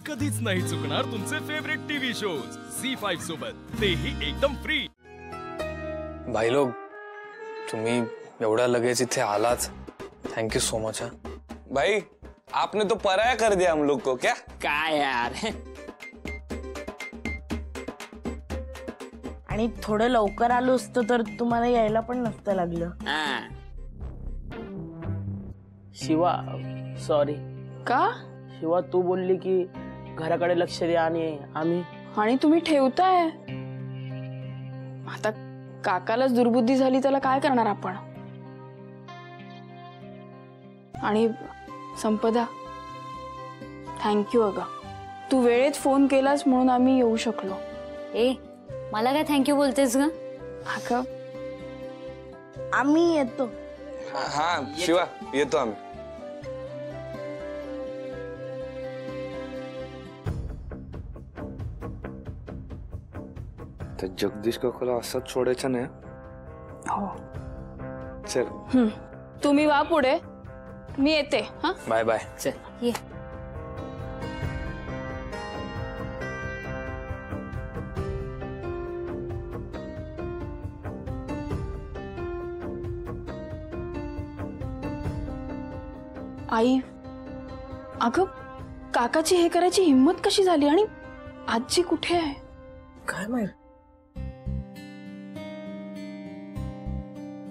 कधीच नाही चुकणार तुमचे फेवरेट टीव्ही शोज झी5 सोबत, तेही एकदम फ्री। भाई लोग, तुम्ही एवढा लगेच इथे आलात, थैंक यू सो मच। भाई आपने तो पराया कर दिया हम लोग को। क्या काय यार। आणि थोडं लवकर आलो असतो तर तुम्हाला यायला पण नसतं लागलं। शिवा सॉरी। का? शिवा तू बोलली की घराकडे लक्ष द्या आणि तुम्ही ठेवताय। आता काकालाच दुर्बुद्धी झाली, त्याला काय करणार आपण? आणि संपदा, थँक्यू अगं, तू वेळेत फोन केलास म्हणून आम्ही येऊ शकलो। ए मला काय थँक्यू बोलतेस ग? अगं आम्ही येतो। हाँ शिवा येतो आम्ही। तर जगदीश काकाला असंच सोडायचं नाही। हो चल तुम्ही वा पुढे, मी येते। हाँ बाय बाय। चल ये। आई, अगं काकाची हे करायची हिम्मत कशी झाली? आणि आजी कुठे आहे? काय माहित,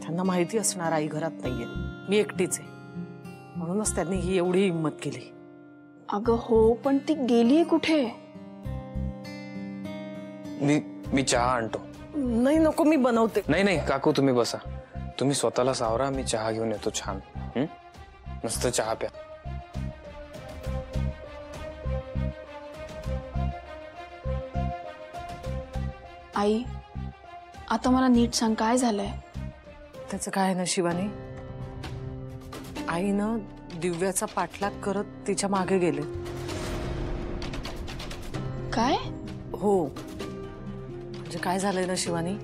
त्यांना माहिती असणार आई घरात नाहीये, मी एकटीच आहे, म्हणूनच त्यांनी ही एवढी हिम्मत केली। अगं हो, पण ती गेलीये कुठे? मी चहा आणतो। नाही नको, मी बनवते। नाही नाही काकू, तुम्ही बसा, तुम्ही स्वतःला सावरा, मी चहा घेऊन येतो छान। मस्त चहा प्या। आई आता मला नीट सांग, काय झालंय? त्याचं काय ना शिवानी, आईनं दिव्याचा पाठलाग करत तिच्या मागे गेले। काय? हो, म्हणजे काय झालंय ना शिवानी,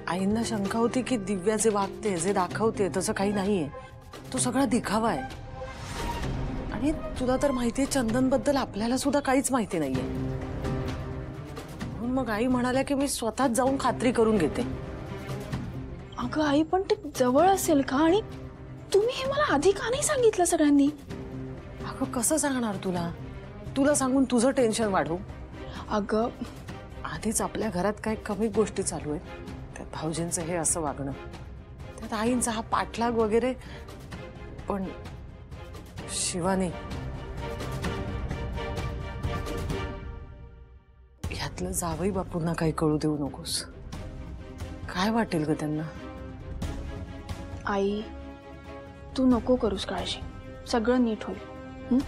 आईंना शंका होती की दिव्या जे वागते, जे दाखवते तसं काही नाहीये, तो सगळा दिखावा आहे। आणि तुला तर माहितीये चंदन बद्दल आपल्याला सुद्धा काहीच माहिती नाहीये, म्हणून मग आई म्हणाल्या की मी स्वतःच जाऊन खात्री करून घेते। अगं आई, पण ते जवळ असेल का? आणि तुम्ही हे मला आधी का नाही सांगितलं सगळ्यांनी? अगं कसं सांगणार तुला, तुला सांगून तुझं टेन्शन वाढवू? अगं आधीच आपल्या घरात काही कमी गोष्टी चालू आहेत, त्यात भाऊजींचं हे असं वागणं, त्यात आईंचा हा पाठलाग वगैरे। पण शिवानी, ह्यातलं जावई बापूंना काही कळू देऊ नकोस, काय वाटेल ग त्यांना? आई तू नको करूस काळजी, सगळं नीट होईल।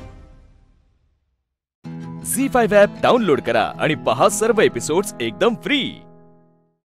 झी5 ॲप डाउनलोड करा आणि पहा सर्व एपिसोड्स एकदम फ्री।